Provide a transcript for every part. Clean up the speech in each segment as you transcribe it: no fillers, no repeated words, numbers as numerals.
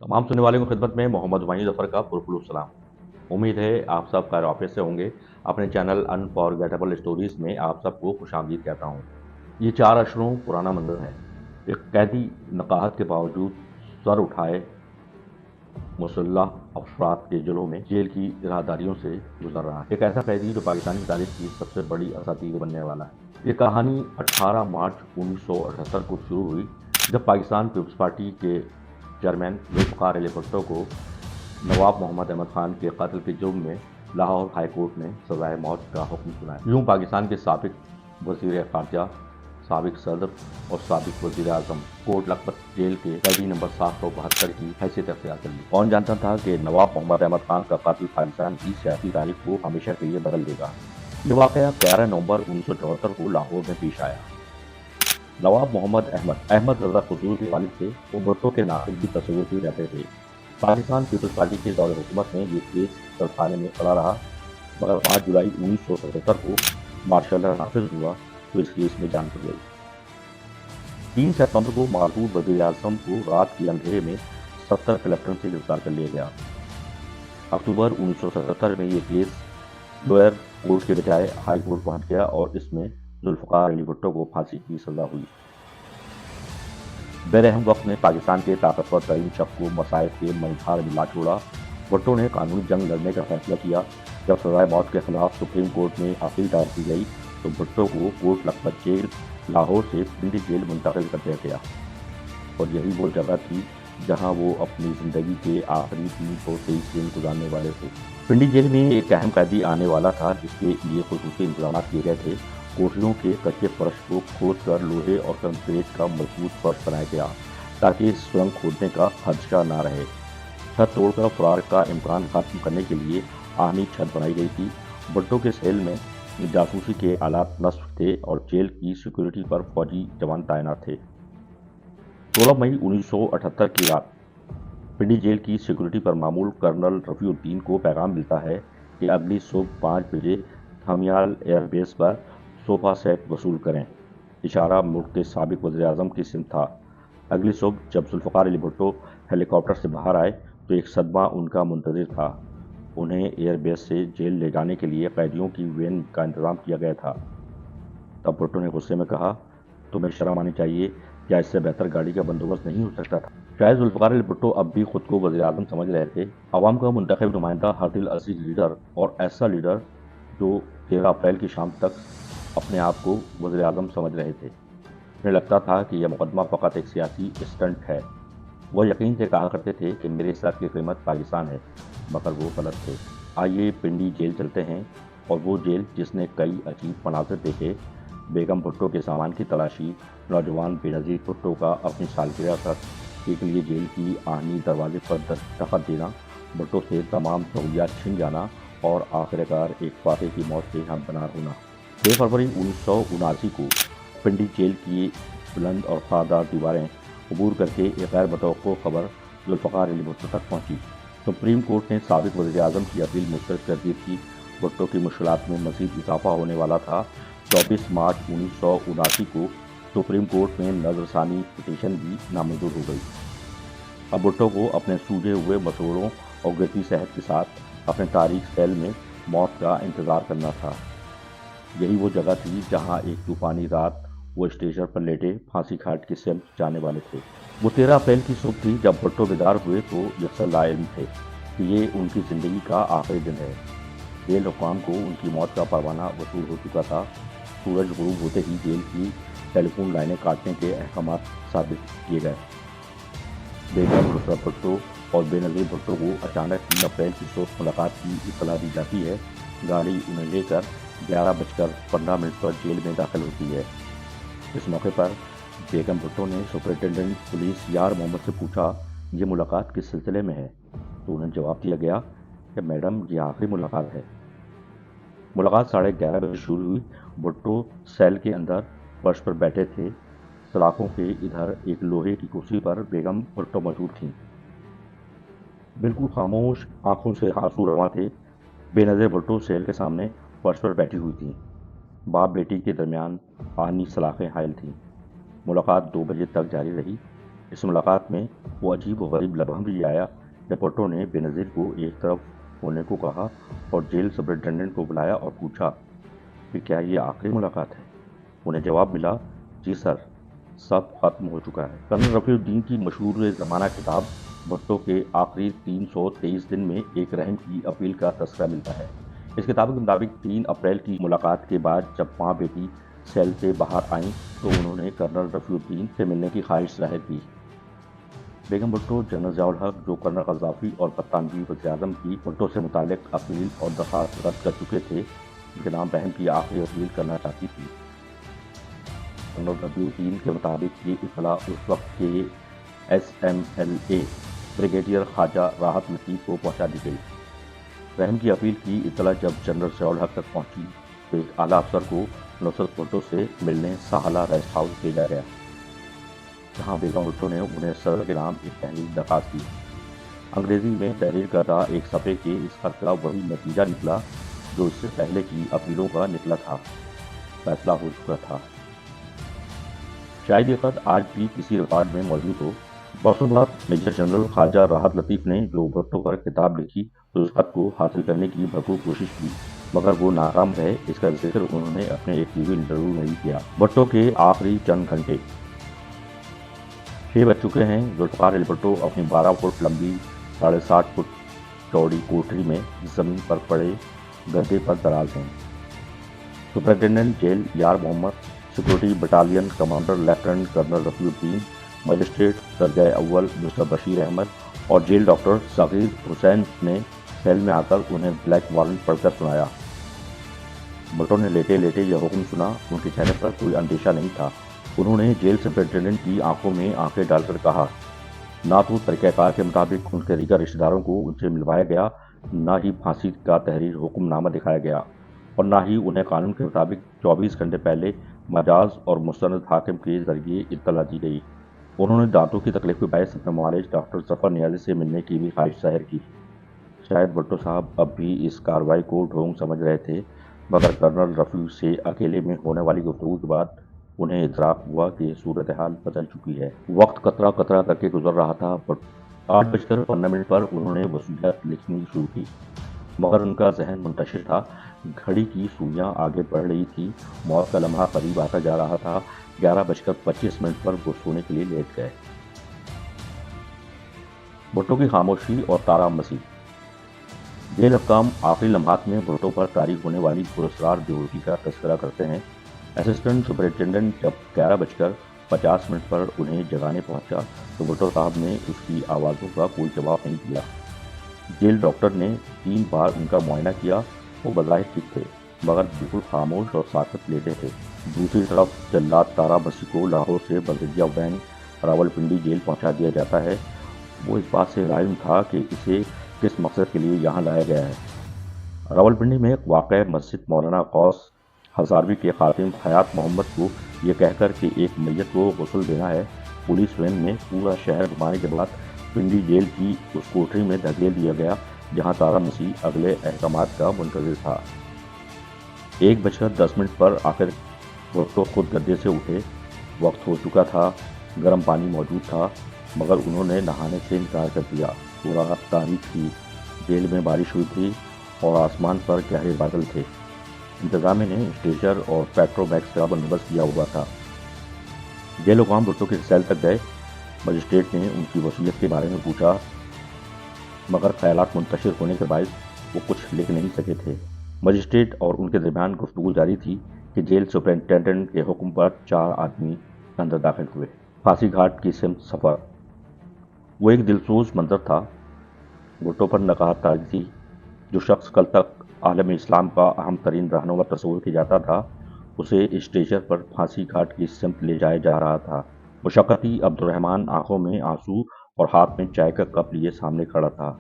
तमाम सुनने वालों की खिदमत में मोहम्मद हुमायूं ज़फ़र का पुरखुलूस सलाम। उम्मीद है आप सब खैर आफियत से होंगे। अपने चैनल अनफॉरगेटेबल स्टोरीज़ में आप सबको खुशामदीद कहता हूँ। ये 4 अशरों पुराना मंज़र है। एक कैदी नकाहत के बावजूद सर उठाए मुसल्लह अफराद के जुल्म में जेल की राहदारियों से गुजर रहा है। एक ऐसा कैदी जो पाकिस्तानी तारीख की सबसे बड़ी असातीर बनने वाला है। ये कहानी 18 मार्च 1978 को शुरू हुई, जब पाकिस्तान पीपल्स पार्टी के चेयरमैन जुल्फ़िकार अली भुट्टो को नवाब मोहम्मद अहमद खान के कत्ल के जुर्म में लाहौर हाई कोर्ट ने सजाए मौत का हुक्म सुनाया। यूँ पाकिस्तान के साबिक वज़ीर ख़ारजा, साबिक सदर और साबिक वज़ीर आज़म कोट लखपत जेल के कैदी नंबर 772 की हैसियत अख्तियार कर ली। कौन जानता था कि नवाब मोहम्मद अहमद खान का कत्ल पाकिस्तान की सियासी तारीख को हमेशा के लिए बदल देगा। ये वाक़या 11 नवंबर 1974 को लाहौर में पेश आया। नवाब मोहम्मद अहमद रज़ा क़ुसूर के वालिद थे। वो भुट्टो के नाक़िद भी तस्वुर ही रहते थे। पाकिस्तान पीपल्स पार्टी के दौर हुकूमत में ये केस तलखाने में खड़ा रहा, मगर 5 जुलाई 1977 को मार्शल लॉ नाफिज हुआ तो इस केस में जान पड़ गई। 3 सितंबर को मरहूम वज़ीर आज़म को रात के अंधेरे में 70 कलेक्टर से गिरफ्तार कर लिया गया। अक्टूबर 1977 में ये केस लोअर कोर्ट के बजाय हाई कोर्ट पहुंच गया और इसमें जुल्फ़िकार अली भुट्टो को फांसी की सजा हुई। बेरहम वक्त ने पाकिस्तान के ताकतवर तरीन शख्स को मसाइब के मझधार में ला छोड़ा। भुट्टो ने कानूनी जंग लड़ने का फैसला किया। जब सजाए मौत के खिलाफ सुप्रीम कोर्ट में अपील दायर की गई तो भुट्टो को कोट लखपत जेल लाहौर से पिंडी जेल मुंतकिल कर दिया गया, और यही वो जगह थी जहां वो अपनी ज़िंदगी के आखिरी 323 दिन गुजारने वाले थे। पिंडी जेल में एक अहम कैदी आने वाला था, जिसके लिए खुसूसी इंतजाम किए गए थे। कोठरियों के कच्चे फर्श को खोद कर लोहे और कंक्रीट का मजबूत फर्श बनाया गया ताकि सुरंग खोदने का खदशा ना रहे। छत तोड़कर फरार का इम्कान खत्म करने के लिए आहनी छत बनाई गई थी। भुट्टो के सेल में जासूसी के आलात नस्ब थे और जेल की सिक्योरिटी पर फौजी जवान तैनात थे। 16 मई 1978 की रात पिंडी जेल की सिक्योरिटी पर मामूल कर्नल रफ़ीउद्दीन को पैगाम मिलता है कि अगली सुबह 5 बजे थमियाल एयरबेस पर सोफा सेट वसूल करें। इशारा मुल्क के साबिक वज़ीर आज़म की सिमत था। अगली सुबह जब जुल्फ़िकार अली भुट्टो हेलीकॉप्टर से बाहर आए तो एक सदमा उनका मुंतज़िर था। उन्हें एयरबेस से जेल ले जाने के लिए कैदियों की वैन का इंतज़ाम किया गया था। तब भुट्टो ने गुस्से में कहा, तुम्हें शर्म आनी चाहिए, क्या इससे बेहतर गाड़ी का बंदोबस्त नहीं हो सकता था। शायद जुल्फ़िकार अली भुट्टो अब भी खुद को वज़ीर आज़म समझ रहे थे, अवाम का मुंतखब नुमाइंदा, हर दिल अज़ीज़ लीडर, और ऐसा लीडर जो 13 अप्रैल की शाम तक अपने आप को वज़ीर आज़म समझ रहे थे। उन्हें लगता था कि यह मुकदमा फ़कत एक सियासी स्टंट है। वह यकीन से कहा करते थे कि मेरे सर की कीमत पाकिस्तान है, मगर वो गलत थे। आइए पिंडी जेल चलते हैं, और वो जेल जिसने कई अजीब मनाज़िर देखे। बेगम भुट्टो के सामान की तलाशी, नौजवान बेनज़ीर भुट्टो का अपनी सालगिरह तक के लिए जेल की आहनी दरवाजे पर दस्तखत देना, भुट्टो से तमाम सहूलियात छिन जाना और आखिरकार एक फातह की मौत से हमदनार होना। 6 फरवरी 1979 को पिंडी जेल की बुलंद और खारदार दीवारें अबूर करके एक गैर मुतवक्को खबर जुल्फ़िकार अली भुट्टो तक पहुंची। सुप्रीम कोर्ट ने साबिक वज़ीर आज़म की अपील मुस्तरद कर दी थी। भुट्टो की मुश्किलात में मज़ीद इजाफा होने वाला था। 24 मार्च 1979 को सुप्रीम कोर्ट में नज़रसानी पिटीशन भी नामंजूर हो गई। अब भुट्टो को अपने सूझे हुए मसौड़ों और गिरती सेहत के साथ अपने तारीख सेल में मौत का इंतज़ार करना था। यही वो जगह थी जहां एक तूफ़ानी रात वो स्टेशन पर लेटे फांसी घाट की सिमत जाने वाले थे। वो 13 अप्रैल की सुबह थी जब भुट्टो बेदार हुए तो यकसर लाइल्म थे कि ये उनकी ज़िंदगी का आखिरी दिन है। जेल हुक्काम को उनकी मौत का परवाना वसूल हो चुका था। सूरज गुरूब होते ही जेल की टेलीफोन लाइनें काटने के अहकामात साबित किए गए। बेगम नुसरत भुट्टो और बेनज़ीर भुट्टो को अचानक 3 अप्रैल की सुबह मुलाकात की इत्तला दी जाती है। गाड़ी उन्हें लेकर 11:15 पर जेल में दाखिल होती है। इस मौके पर बेगम भुट्टो ने सुपरिटेंडेंट पुलिस यार मोहम्मद से पूछा, ये मुलाकात किस सिलसिले में है? तो उन्हें जवाब दिया गया कि मैडम, ये आखिरी मुलाकात है। मुलाकात 11:30 बजे शुरू हुई। भुट्टो सेल के अंदर फर्श पर बैठे थे। सलाखों के इधर एक लोहे की कुर्सी पर बेगम भुट्टो मौजूद थीं। बिल्कुल खामोश, आंखों से आंसू रवा थे। बेनज़ीर भुट्टो सेल के सामने फर्श पर बैठी हुई थीं। बाप बेटी के दरमियान आहनी सलाखें हायल थीं। मुलाकात 2 बजे तक जारी रही। اس ملاقات میں وہ عجیب و غریب لمحہ بھی آیا جب بھٹو نے بے نظیر کو ایک طرف ہونے کو کہا اور جیل سپرنٹینڈنٹ کو بلایا اور پوچھا کہ کیا یہ آخری ملاقات ہے؟ انہیں جواب ملا، جی سر، سب ختم ہو چکا ہے۔ کرنل رفیع الدین کی مشہور زمانہ کتاب بھٹو کے آخری 323 دن میں ایک رحم کی اپیل کا تذکرہ ملتا ہے۔ اس کتاب کے مطابق 3 اپریل کی ملاقات کے بعد جب ماں بیٹی سیل سے باہر آئیں تو انہوں نے کرنل رفیع الدین سے ملنے کی خواہش ظاہر کی۔ بیگم بھٹو جنرل ضیاء الحق جو کرنل قذافی اور برطانوی وزیر اعظم کی بھٹو سے متعلق اپیل اور درخواست رد کر چکے تھے، ان کے نام رحم کی آخری اپیل کرنا چاہتی تھی۔ کرنل رفیع الدین کے مطابق یہ اطلاع اس وقت کے SMLA بریگیڈیئر خواجہ راحت لطیف کو پہنچا دی گئی۔ رحم کی اپیل کی اطلاع جب جنرل ضیاء الحق تک پہنچی تو ایک اعلیٰ افسر کو نصرت بھٹو سے ملنے ساحلہ ریسٹ ہاؤس بھیجا گیا، جہاں بیگم بھٹو نے انہیں صدر کے نام ایک تحریر درخواست کی۔ انگریزی میں تحریر کردہ ایک صفحے کے اس خط کا وہی نتیجہ نکلا جو اس سے پہلے کی اپیلوں کا نکلا تھا، فیصلہ ہو چکا تھا۔ شاید یہ خط آج بھی کسی ریکارڈ میں موجود ہو۔ برسوں بعد میجر جنرل خواجہ راحت لطیف نے جو بھٹو پر کتاب لکھی تو اس خط کو حاصل کرنے کی بھرپور کوشش کی، مگر وہ ناکام رہے۔ اس کا ذکر انہوں نے اپنے ایک ٹی وی انٹرویو میں ہی کیا۔ بھٹو کے آخری چند گھنٹے۔ 6 بج چکے ہیں۔ ذوالفقار علی بھٹو اپنی 12 فٹ لمبی 60.5 فٹ چوڑی کوٹری میں زمین پر پڑے گدے پر دراز ہیں۔ Superintendent jail Yar Muhammad, security battalion commander lieutenant colonel Rafiuddin, magistrate درجہ اول مسٹر بشیر احمد اور جیل ڈاکٹر ذاکر حسین نے سیل میں آ کر انہیں بلیک وارنٹ پڑھ کر سنایا۔ بھٹو نے لیٹے لیٹے یہ حکم سنا۔ ان کے چہرے پر کوئی اندیشہ نہیں تھا۔ انہوں نے جیل سپرنٹینڈنٹ کی آنکھوں میں آنکھیں ڈال کر کہا، نہ تو طریقہ کار کے مطابق ان کے دیگر رشتہ داروں کو ان سے ملوایا گیا، نہ ہی پھانسی کا تحریر حکم نامہ دکھایا گیا، اور نہ ہی انہیں قانون کے مطابق 24 گھنٹے پہلے مجاز اور مستند حاکم کے ذریعے اطلاع دی گئی۔ انہوں نے دانتوں کی تکلیف کے باعث اپنے معالج ڈاکٹر ظفر نیازی سے ملنے کی بھی خواہش ظاہر کی۔ شاید بھٹو صاحب اب بھی اس کارروائی کو ڈھونگ سمجھ رہے تھے، مگر کرنل رفیع سے اکیلے میں ہونے والی گفتگو کے بعد انہیں ادراک ہوا کہ صورتحال بدل چکی ہے۔ وقت قطرہ قطرہ کر کے گزر رہا تھا۔ 8:15 پر انہوں نے وصیت لکھنی شروع کی، مگر ان کا ذہن منتشر تھا۔ گھڑی کی سوئیاں آگے بڑھ رہی تھی، موت کا لمحہ قریب آتا جا رہا تھا۔ 11:25 پر وہ سونے کے لیے لیٹ گئے۔ بھٹو کی خاموشی اور تارا مسیح۔ جیل حکام آخری لمحات میں بھٹو پر طاری ہونے والی پراسرار بے ہوشی کا تذکرہ کرتے ہیں۔ اسسٹنٹ سپرنٹینڈنٹ جب 11:50 پر انہیں جگانے پہنچا تو بھٹو صاحب نے اس کی آوازوں کا کوئی جواب نہیں دیا۔ جیل ڈاکٹر نے 3 بار ان کا معائنہ کیا۔ وہ بظاہر ٹھیک تھے، مگر بالکل خاموش اور ساکت لیٹے تھے۔ دوسری طرف جلاد تارا مسیح کو لاہور سے بلدیہ وین راولپنڈی جیل پہنچا دیا جاتا ہے۔ وہ اس بات سے علم تھا کہ اسے کس مقصد کے لیے یہاں لایا گیا ہے۔ راولپنڈی میں واقع مسجد مولانا غوث ہزاروی کے خادم حیات محمد کو یہ کہہ کر کہ ایک میت کو غسل دینا ہے، پولیس وین میں پورا شہر گھمانے کے بعد پنڈی جیل کی اس کوٹری میں دھکیل دیا گیا جہاں تارا مسیح اگلے احکامات کا منتظر تھا۔ 1:10 پر آخر بھٹو خود گدے سے اٹھے۔ وقت ہو چکا تھا، گرم پانی موجود تھا، مگر انہوں نے نہانے سے انکار کر دیا۔ پورا رات تاریک تھی، جیل میں بارش ہوئی تھی اور آسمان پر گہرے بادل تھے۔ انتظامیہ نے اسٹریچر اور پیٹرو بیگز کا بندوبست کیا ہوا تھا۔ جیل حکام بھٹو کے سیل تک گئے۔ مجسٹریٹ نے ان کی وصیت کے بارے میں پوچھا، مگر خیالات منتشر ہونے کے باعث وہ کچھ لکھ نہیں سکے تھے۔ مجسٹریٹ اور ان کے درمیان گفتگو جاری تھی کہ جیل سپرنٹینڈنٹ کے حکم پر 4 آدمی اندر داخل ہوئے۔ پھانسی گھاٹ کی سمت سفر۔ وہ ایک دلسوز منظر تھا۔ بھٹو پر نقاہت طاری تھی۔ جو شخص کل تک عالم اسلام کا اہم ترین رہنما تصور کیا جاتا تھا، اسے اسٹریچر پر پھانسی گھاٹ کی سمت لے جایا جا رہا تھا۔ مشقتی عبد الرحمن آنکھوں میں آنسو اور ہاتھ میں چائے کا کپ لیے سامنے کھڑا تھا۔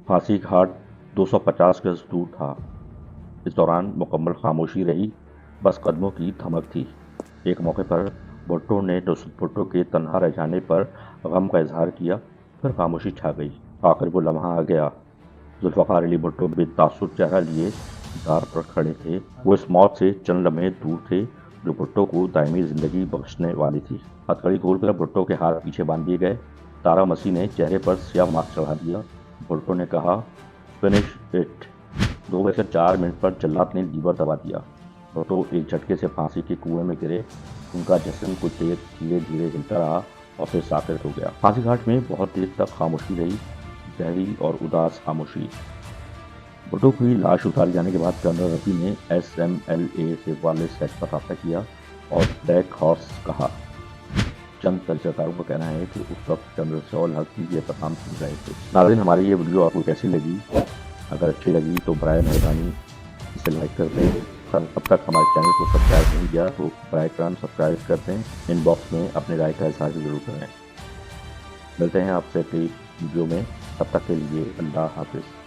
پھانسی گھاٹ 250 گز دور تھا۔ اس دوران مکمل خاموشی رہی، بس قدموں کی دھمک تھی۔ ایک موقع پر بھٹو نے نصرت بھٹو کے تنہا رہ جانے پر غم کا اظہار کیا، پھر خاموشی چھا گئی۔ آخر وہ لمحہ آ گیا۔ ذوالفقار علی بھٹو بے تاثر چہرہ لیے دار پر کھڑے تھے۔ وہ اس موت سے چند لمحے دور تھے۔ जो भुट्टो को दायमी जिंदगी बख्शने वाली थी। हथकड़ी खोलकर भुट्टो के हाथ पीछे बांध दिए गए। तारा मसीह ने चेहरे पर स्याह मास्क चढ़ा दिया। भुट्टो ने कहा, फिनिश इट। 2 बजकर 4 मिनट पर जल्लाद ने लीवर दबा दिया। भुट्टो एक झटके से फांसी के कुएं में गिरे। उनका जिस्म कुछ देर धीरे धीरे हिलता रहा और फिर साकित हो गया। फांसी घाट में बहुत देर तक खामोशी रही, गहरी और उदास खामोशी। भुट्टो की लाश उतारे जाने के बाद कर्नल रफी ने SMLA से वायरलेस सेट पर रब्ता किया और ब्लैक हॉर्स कहा। चंद तजरबाकारों का कहना है कि उस वक्त जनरल ज़ियाउल हक ये पैगाम सुन रहे थे। नाज़रीन, हमारी ये वीडियो आपको कैसी लगी? अगर अच्छी लगी तो बराए मेहरबानी इसे लाइक कर दें। अब तक हमारे चैनल को सब्सक्राइब नहीं किया तो बराए करम सब्सक्राइब कर दें। इनबॉक्स में अपने राय का इज़हार जरूर करें। मिलते हैं आपसे अगली वीडियो में, तब तक के लिए अल्लाह हाफिज़।